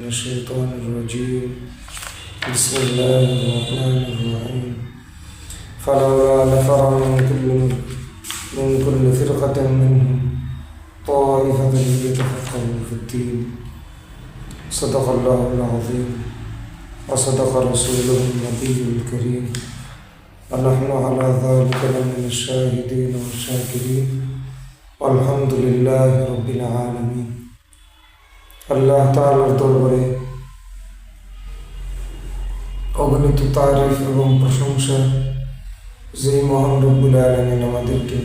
من الشيطان الرجيم بسم الله الرحمن الرحيم فلولا نفر من كل فرقة منهم طائفة ليتفقهوا في الدين صدق الله العظيم وصدق رسوله النبي الكريم ونحن على ذلك لمن الشاهدين والشاكرين والحمد لله رب العالمين। আল্লাহ তাআলার দরবারে অগণিত তারিফ এবং প্রশংসা যে মহান রব্বুল আলামিন আমাদেরকে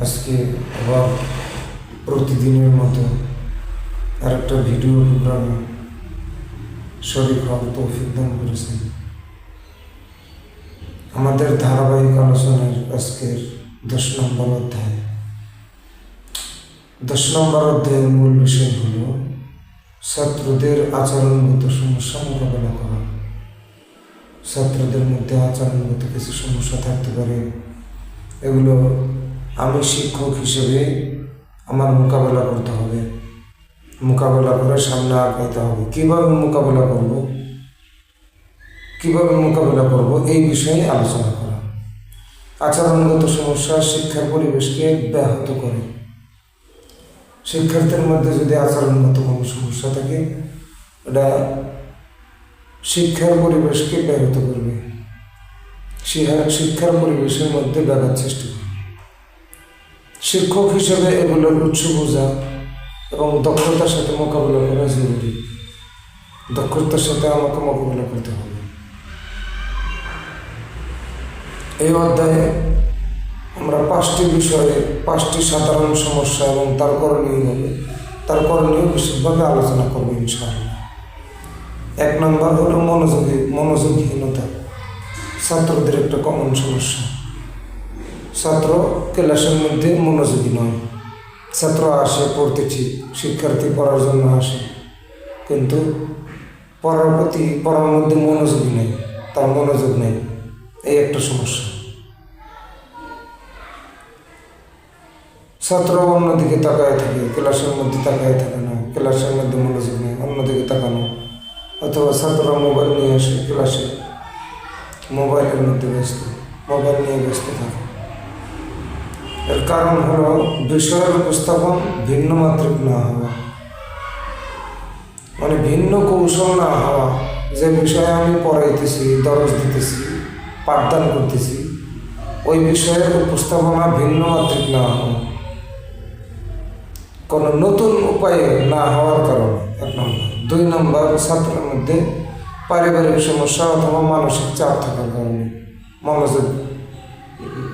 আজকে আবার প্রতিদিনের মতো আরেকটা ভিডিও প্রোগ্রামে শরীক হওয়ার তৌফিক দান করেছেন। আমাদের ধারাবাহিক আলোচনার আজকের 10 নম্বর অধ্যায়। 10 নম্বর অধ্যায়ের মূল বিষয় হল ছাত্রদের আচরণগত সমস্যা মোকাবেলা করা। ছাত্রদের মধ্যে আচরণগত কিছু সমস্যা থাকতে পারে, এগুলো আমি শিক্ষক হিসেবে আমার মোকাবেলা করতে হবে, মোকাবেলা করে সামনে আগাইতে হবে। কিভাবে মোকাবেলা করব এই বিষয়ে আলোচনা করা। আচরণগত সমস্যা শিক্ষার পরিবেশকে ব্যাহত করে। শিক্ষার্থীর মধ্যে যদি আচরণগত কোনো সমস্যা থাকে, এটা শিক্ষার পরিবেশকে ব্যাহত করবে, শিক্ষার পরিবেশের মধ্যে ব্যাঘাত সৃষ্টি করবে। শিক্ষক হিসেবে এগুলোর উৎস বোঝা এবং দক্ষতার সাথে মোকাবিলা করা জরুরি। দক্ষতার সাথে আমাকে মোকাবিলা করতে হবে। এই অধ্যায়ে আমরা 5টি বিষয়ে 5টি সাধারণ সমস্যা এবং তার করণীয় বিশেষভাবে আলোচনা করব ইনশাআল্লাহ। 1 নম্বর হলো মনোযোগহীনতা। ছাত্রদের একটা কমন সমস্যা। ছাত্র ক্লাসের মধ্যে মনোযোগী নয়। ছাত্র আসে পড়তে, ঠিক শিক্ষার্থী পড়ার জন্য আসে, কিন্তু পড়ার মধ্যে মনোযোগী নেই, তার মনোযোগ নেই। এই একটা সমস্যা। ছাত্র অন্যদিকে তাকায় থাকে, ক্লাসের মধ্যে তাকায় থাকে না, ক্লাসের মধ্যে মনোযোগ নেই, অন্যদিকে তাকানো। অথবা ছাত্ররা মোবাইল নিয়ে আসে ক্লাসে, মোবাইলের মধ্যে মোবাইল নিয়ে ব্যস্ত থাকে। এর কারণ হলো বিষয়ের উপস্থাপন ভিন্ন মাত্রিক না হওয়া, মানে ভিন্ন কৌশল না হওয়া। যে বিষয়ে আমি পড়াইতেছি, দরজ দিতেছি, পাঠদান করতেছি, ওই বিষয়ের উপস্থাপনা ভিন্ন মাত্রিক না হওয়া, কোনো নতুন উপায়ে না হওয়ার কারণে 1 নম্বর। 2 নম্বর, ছাত্রের মধ্যে পারিবারিক সমস্যা অথবা মানসিক চাপ থাকার কারণে মনোযোগ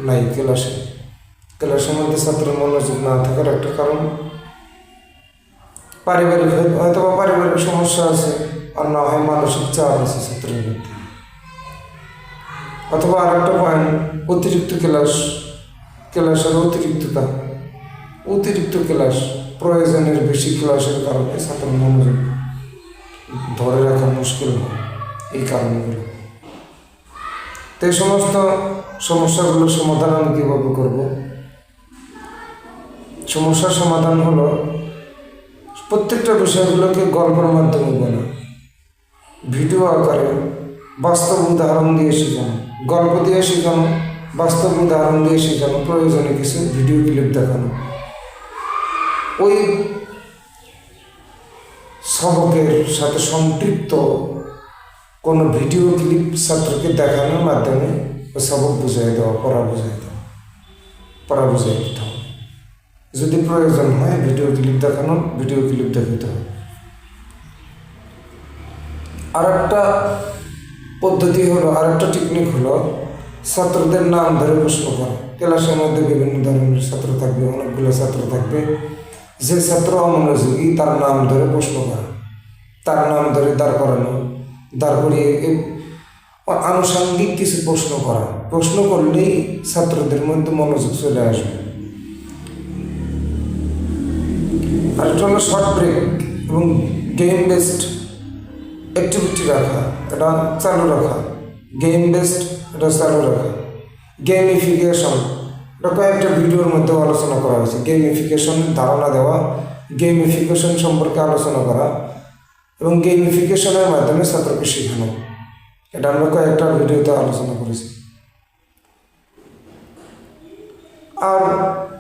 নাই। ক্লাসের মধ্যে ছাত্রের মনোযোগ না থাকার একটা কারণ পারিবারিক, হয়তোবা পারিবারিক সমস্যা আছে, আর না হয় মানসিক চাপ আছে ছাত্রের মধ্যে। অথবা আর একটা পয়েন্ট, অতিরিক্ত ক্লাসের অতিরিক্ত ক্লাস, প্রয়োজনের বেশি ক্লাসের কারণে ছাত্রের মনোযোগ ধরে রাখা মুশকিল হয়। এই কারণগুলো। তো এই সমস্ত সমস্যাগুলোর সমাধান আমি কীভাবে করব? সমস্যার সমাধান হলো প্রত্যেকটা বিষয়গুলোকে গল্পের মাধ্যমে বলা, ভিডিও আকারে বাস্তব উদাহরণ দিয়ে শেখানো, গল্প দিয়ে শেখানো, বাস্তব উদাহরণ দিয়ে শেখানো, প্রয়োজনে কিছু ভিডিও ক্লিপ দেখানো। ওই সবকের সাথে সম্পৃক্ত কোনো ভিডিও ক্লিপ ছাত্রকে দেখানোর মাধ্যমে ওই সবক বুঝাই দেওয়া, পড়া বুঝাই দিতে হবে। যদি প্রয়োজন হয় ভিডিও ক্লিপ দেখাতে হবে। আরেকটা পদ্ধতি হলো, আরেকটা টেকনিক হলো ছাত্রদের নাম ধরে প্রশ্ন করা। ক্লাসের মধ্যে বিভিন্ন ধরনের ছাত্র থাকবে, অনেকগুলো ছাত্র থাকবে। যে ছাত্র অমনোযোগী তার নাম ধরে প্রশ্ন করা, তার নাম ধরে দাঁড় করিয়ে আনুষঙ্গিক কিছু প্রশ্ন করলেই ছাত্রদের মধ্যে মনোযোগ চলে আসবে। আর এটা হলো শর্ট ব্রেক এবং গেম বেসড অ্যাক্টিভিটি রাখা, এটা চালু রাখা। গেমিফিকেশন, এটা কয়েকটা ভিডিওর মধ্যে আলোচনা করা হয়েছে। গেমিফিকেশন ধারণা দেওয়া, গেমিফিকেশন সম্পর্কে আলোচনা করা। এবং গেমিফিকেশনের মাধ্যমে ছাত্রকে শেখানো। এটা আমরা কয়েকটা ভিডিওতে আলোচনা করেছি। আর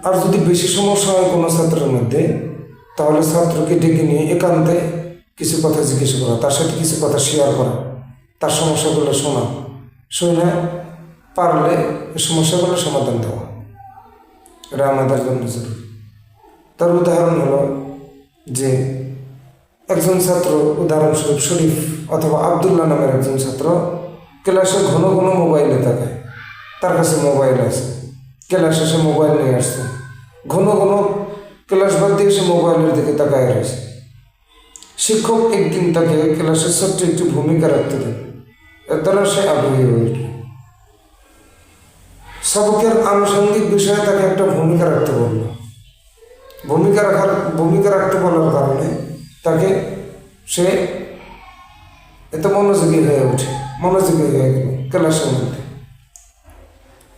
আর যদি বেশি সমস্যা হয় কোনো ছাত্রের মধ্যে, তাহলে ছাত্রকে ডেকে নিয়ে একান্তে কিছু কথা জিজ্ঞেস করা, তার সাথে কিছু কথা শেয়ার করা, তার সমস্যাগুলো শোনা, শুনে পারলে এই সমস্যাগুলো সমাধান দেওয়া, এটা আমাদের জন্য জরুরি। তার উদাহরণ হলো যে একজন ছাত্র, উদাহরণস্বরূপ শরীফ অথবা আবদুল্লাহ নামের একজন ছাত্র ক্লাসে ঘন ঘন মোবাইলে তাকায়। তার কাছে মোবাইল আছে, ক্লাসে সে মোবাইল নিয়ে আসছে, ঘন ঘন ক্লাস বাদ দিয়ে সে মোবাইলের দিকে তাকায় রয়েছে। শিক্ষক একদিন তাকে ক্লাসের ছোট্ট একটি ভূমিকা রাখতে দেন, এর দ্বারা সে আগ্রহী হয়ে উঠল। সবকের আনুষঙ্গিক বিষয়ে তাকে একটা ভূমিকা রাখতে বলল। ভূমিকা রাখতে বলার কারণে তাকে সে এত মনোযোগী হয়ে ওঠে, মনোযোগী হয়ে গেল ক্লাসের মধ্যে।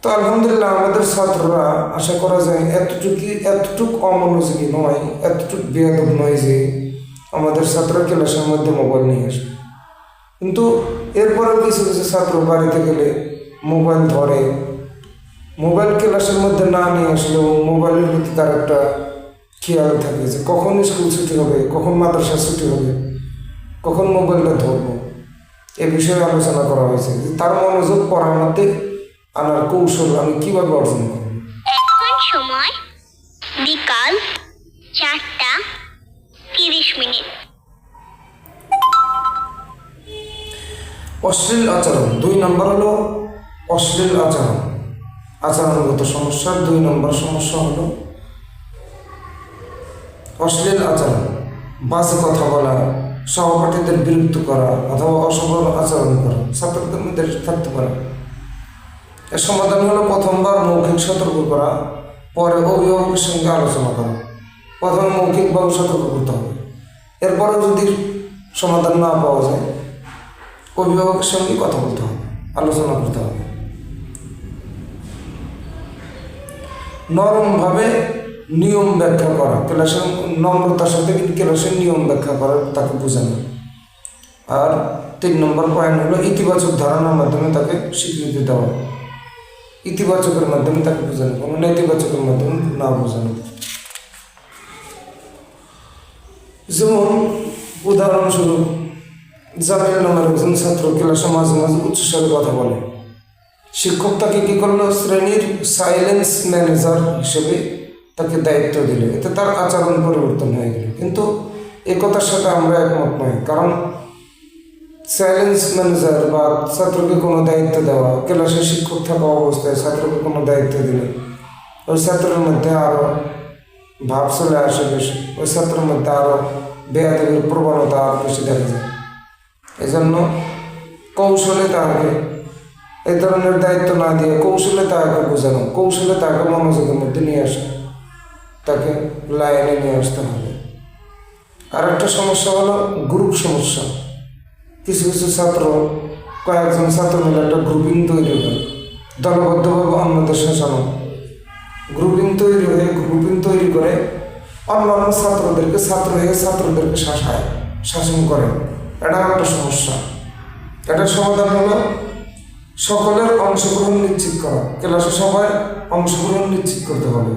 তো আলহামদুলিল্লাহ আমাদের ছাত্ররা আশা করা যায় এতটুক অমনোযোগী নয়, এতটুক বেয়াদব নয় যে আমাদের ছাত্ররা ক্লাসের মধ্যে মোবাইল নিয়ে আসবে। কিন্তু এরপরেও কিছু কিছু ছাত্র বাড়িতে গেলে মোবাইল ধরে, মোবাইল ক্লাসের মধ্যে না নিয়ে আসলেও মোবাইলের প্রতি তার একটা খেয়াল থাকে যে কখন স্কুল ছুটি হবে, কখন মাদ্রাসা ছুটি হবে, কখন মোবাইলটা ধরবো। এ বিষয়ে আলোচনা করা হয়েছে যে তার মনোযোগ পড়ার মধ্যে আনার কৌশল আমি কীভাবে অর্জন করব। এখন সময় বিকাল 4:30। অশ্লীল আচরণ 2 নম্বর হলো অশ্লীল আচরণ, আচরণগত সমস্যার 2 নম্বর সমস্যা হলো অশ্লীল আচরণ। বাজে কথা বলা, সহপাঠীদের বিরক্ত করা অথবা অসভ্য আচরণ করা ছাত্রদের মধ্যে থাকতে পারে। এর সমাধান হলো প্রথমবার মৌখিক সতর্ক করা, পরে অভিভাবকের সঙ্গে আলোচনা করা। প্রথমে মৌখিকভাবে সতর্ক করতে হবে, এরপরে যদি সমাধান না পাওয়া যায় অভিভাবকের সঙ্গে কথা বলতে হবে, আলোচনা করতে হবে। নরমভাবে নিয়ম ব্যাখ্যা করা, ক্লাসের নম্রতার সাথে ক্লাসের নিয়ম ব্যাখ্যা করা, তাকে বোঝানো। আর 3 নম্বর পয়েন্ট হলো ইতিবাচক ধারণার মাধ্যমে তাকে স্বীকৃতি দেওয়া, ইতিবাচকের মাধ্যমে তাকে বোঝানো, কোনো নেতিবাচকের মাধ্যমে না বোঝানো। যেমন উদাহরণস্বরূপ জামিল নামের একজন ছাত্র ক্লাসে মাঝে মাঝে উচ্চস্বরে কথা বলে। শিক্ষক তাকে কী করলো, শ্রেণীর সাইলেন্স ম্যানেজার হিসেবে তাকে দায়িত্ব দিল। এতে তার আচরণ পরিবর্তন হয়ে গেল। কিন্তু এ কথার সাথে আমরা একমত নই, কারণ সাইলেন্স ম্যানেজার বা ছাত্রকে কোনো দায়িত্ব দেওয়া, ক্লাসে শিক্ষক থাকা অবস্থায় ছাত্রকে কোনো দায়িত্ব দিলে ওই ছাত্রের মধ্যে আরও ভাব চলে আসে বেশি, ওই ছাত্রের মধ্যে আরও বেয়াদবির প্রবণতা আরও বেশি দেখা যায়। এই জন্য কৌশলে তাকে এই ধরনের দায়িত্ব না দিয়ে কৌশলে তাকে বোঝানো, কৌশলে তাকে মনোযোগের মধ্যে নিয়ে আসা, তাকে লাইনে নিয়ে আসতে হবে। আর একটা সমস্যা হলো গ্রুপ সমস্যা। কিছু কিছু ছাত্র, কয়েকজন ছাত্র মিলে একটা গ্রুপিং তৈরি হয়, দলবদ্ধভাবে অন্যদের শাসানো। গ্রুপিং তৈরি করে অন্যান্য ছাত্রদেরকে শাসায়, শাসন করে। এটা একটা সমস্যা। এটার সমাধান হলো সকলের অংশগ্রহণ নিশ্চিত করা, ক্লাসে সবাই অংশগ্রহণ নিশ্চিত করতে হবে।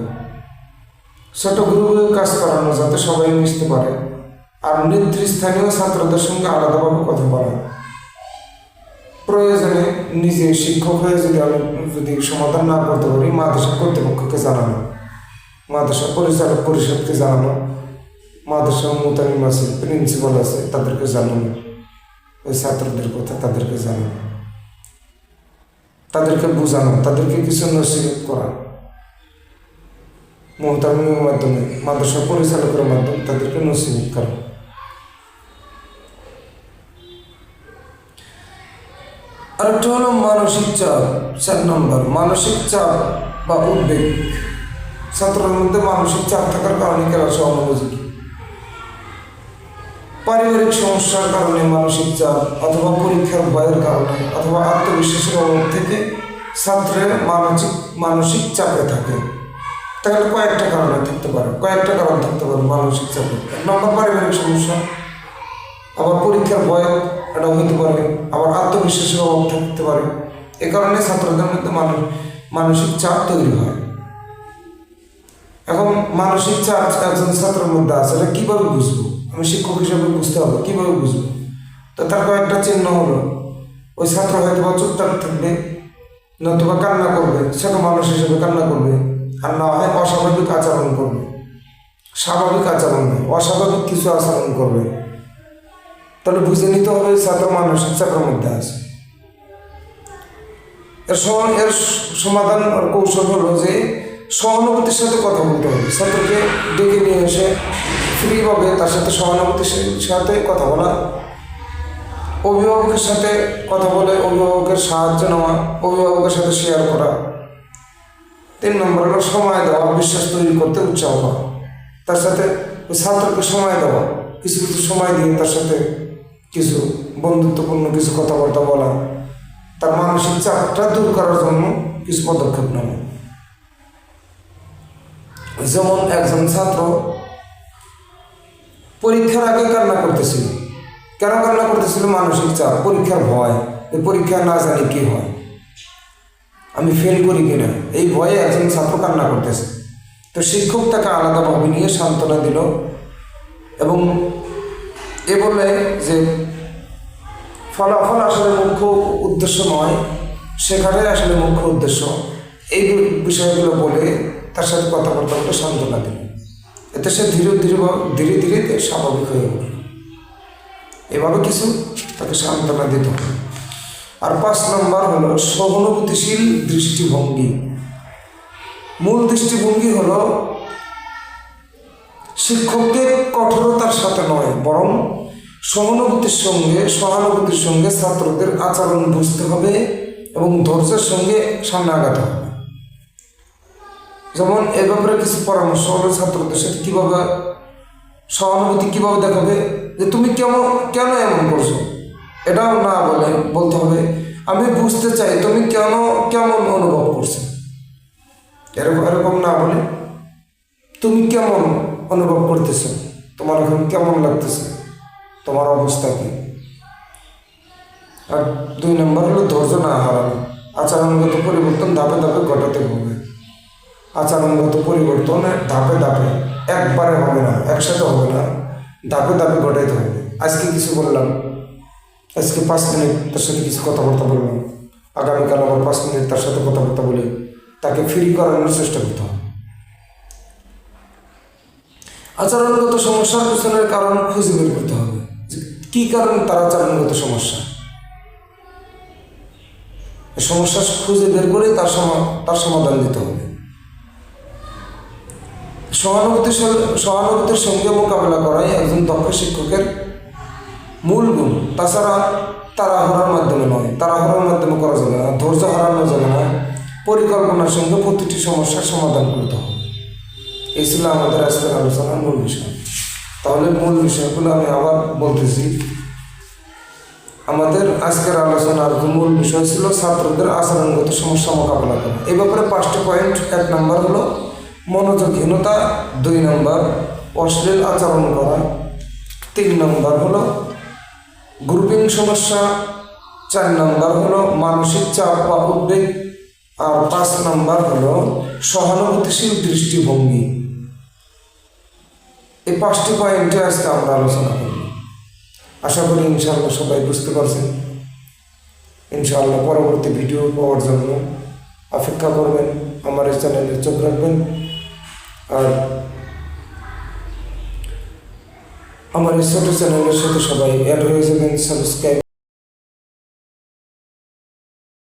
ছোট গ্রুপে কাজ করানো যাতে সবাই মিশতে পারে। আর নেতৃস্থানীয় ছাত্রদের সঙ্গে আলাদাভাবে কথা বলা। প্রয়োজনে নিজে শিক্ষক হয়ে যদি সমাধান না করতে পারি মাদ্রাসা কর্তৃপক্ষকে জানানো, মাদ্রাসা পরিচালক পরিষদকে জানানো, মাদ্রাসা মুতামিম আছে, প্রিন্সিপাল আছে, তাদেরকে জানানো, ওই ছাত্রদের কথা তাদেরকে জানানো, তাদেরকে বোঝানো, তাদেরকে কিছু নসিহত করা, মুতামিমের মাধ্যমে, মাদ্রাসা পরিচালকের মাধ্যমে তাদেরকে নসিহত করা। আরেকটা হলো মানসিক চাপ। 4 নম্বর মানসিক চাপ বা উদ্বেগ। ছাত্রের মধ্যে মানসিক চাপ থাকার কারণে ক্লাসে অমনোযোগী। পারিবারিক সমস্যার কারণে মানসিক চাপ অথবা পরীক্ষার ভয়ের কারণে অথবা আত্মবিশ্বাসের অভাব থেকে ছাত্রের মানসিক চাপে থাকে। তাহলে কয়েকটা কারণ থাকতে পারে মানসিক চাপে। 1 নম্বর পারিবারিক সমস্যা, আবার পরীক্ষার ভয় এটা হইতে পারে, আবার আত্মবিশ্বাসের অভাব থাকতে পারে। এ কারণে ছাত্রদের মধ্যে মানসিক চাপ তৈরি হয়। এখন মানসিক চাপ একজন ছাত্রের মধ্যে আছে, এটা কীভাবে বুঝবো? আমি শিক্ষক হিসেবে বুঝতে হবে, কীভাবে বুঝবো? তো তার কয়েকটা চিহ্ন হলো, ওই ছাত্র হয়তো বা চুপচাপ থাকবে, নতুবা কান্না করবে, ছোট মানুষ হিসেবে কান্না করবে, আর না হয় অস্বাভাবিক আচরণ করবে। স্বাভাবিক আচরণ নয়, অস্বাভাবিক কিছু আচরণ করবে। তাহলে বুঝে নিতে হবে ছাত্র মানসিক চাপের মধ্যে আছে। এর সমাধান আর কৌশল হলো যে সহানুভূতির সাথে কথা বলতে হবে। ছাত্রকে ডেকে নিয়ে এসে ফ্রিভাবে তার সাথে সহানুভূতির সাথে কথা বলা, অভিভাবকের সাথে কথা বলে অভিভাবকের সাহায্য নেওয়া, অভিভাবকের সাথে শেয়ার করা। 3 নম্বর হলো সময় দেওয়া, বিশ্বাস তৈরি করতে উৎসাহ করা। তার সাথে ওই ছাত্রকে সময় দেওয়া, কিছু কিছু সময় দিয়ে তার সাথে কিছু বন্ধুত্বপূর্ণ কিছু কথাবার্তা বলা, তার মানসিক চাপটা দূর করার জন্য কিছু পদক্ষেপ নেওয়া। যেমন একজন ছাত্র পরীক্ষার আগে কান্না করতেছিল। কেন কান্না করতেছিল? মানসিক চাপ, পরীক্ষার ভয়, এই পরীক্ষা না জানি কি হয়, আমি ফেল করি কিনা, এই ভয়ে একজন ছাত্র কান্না করতেছে। তো শিক্ষক তাকে আলাদাভাবে নিয়ে সান্ত্বনা দিল এবং এ বলে যে ফলাফল আসলে মুখ্য উদ্দেশ্য নয়, শেখাটাই আসলে মুখ্য উদ্দেশ্য, এই বিষয়গুলো বলে তার সাথে কথাবার্তা বলে সান্ত্বনা দিল। এতে সে ধীরে ধীরে স্বাভাবিক হয়ে উঠল। এভাবে কিছু তাকে সান্ত্বনা দিতে হবে। আর 5 নম্বর হলো সহানুভূতিশীল দৃষ্টিভঙ্গি। মূল দৃষ্টিভঙ্গি হলো শিক্ষককে কঠোরতার সাথে নয়, বরং সহানুভূতির সঙ্গে ছাত্রদের আচরণ বুঝতে হবে এবং ধৈর্যের সঙ্গে সামনে আগাতে হবে। যেমন এ ব্যাপারে কিছু পরামর্শ হলো, ছাত্রদের সাথে কীভাবে সহানুভূতি কীভাবে দেখাবে, যে তুমি কেন এমন করছো, এটাও না বলতে হবে আমি বুঝতে চাই তুমি কেমন অনুভব করছো। এরকম না বলে তুমি কেমন অনুভব করতেছো, তোমার এখন কেমন লাগতেছে, তোমার অবস্থা কি। আর 2 নম্বর হলো ধৈর্য না হারানো। আচরণগত পরিবর্তন ধাপে ধাপে ঘটাতে হবে। আচরণগত পরিবর্তনে ধাপে ধাপে, একবারে হবে না, একসাথে হবে না, ধাপে ধাপে ঘটাইতে হবে। আজকে কিছু বললাম, আজকে 5 মিনিট তার সাথে কিছু কথাবার্তা বললাম, আগামীকাল আবার 5 মিনিট তার সাথে কথাবার্তা বলে তাকে ফ্রি করানোর চেষ্টা করতে হবে। আচরণগত সমস্যার পেছনের কারণ খুঁজে বের করতে হবে, যে কী কারণে তার আচরণগত সমস্যা। সমস্যা খুঁজে বের করে তার সমাধান দিতে হবে। সহানুভূতির সঙ্গে মোকাবেলা করাই একজন দক্ষ শিক্ষকের মূল গুণ। তাছাড়া তাড়াহুড়ার মাধ্যমে নয়, তাড়াহুড়ার মাধ্যমে করা যাবে না, ধৈর্য হারানো যাবে না, পরিকল্পনার সঙ্গে প্রতিটি সমস্যার সমাধান করতে হবে। এই ছিল আমাদের আজকের আলোচনার মূল বিষয়। তাহলে মূল বিষয়গুলো আমি আবার বলতেছি। আমাদের আজকের আলোচনার মূল বিষয় ছিল ছাত্রদের আচরণগত সমস্যা মোকাবেলা করা। এই ব্যাপারে 5টি পয়েন্ট। 1 নম্বর হলো মনোযোগহীনতা, 2 নম্বর অশ্লীল আচরণ করা, 3 নম্বর হলো গ্রুপিং সমস্যা, 4 নম্বর হলো মানসিক চাপ বা উদ্বেগ, আর 5 নম্বর হলো সহানুভূতিশীল দৃষ্টিভঙ্গি। এই 5টি পয়েন্টে আজকে আমরা আলোচনা করব। আশা করি ইনশাআল্লাহ সবাই বুঝতে পারছেন। ইনশাআল্লাহ পরবর্তী ভিডিও পাওয়ার জন্য অপেক্ষা করবেন, আমার এই চ্যানেলে চোখ রাখবেন, আর আমার এই ছোটো চ্যানেলের সাথে সবাই অ্যাড হয়ে যাবেন, সাবস্ক্রাইব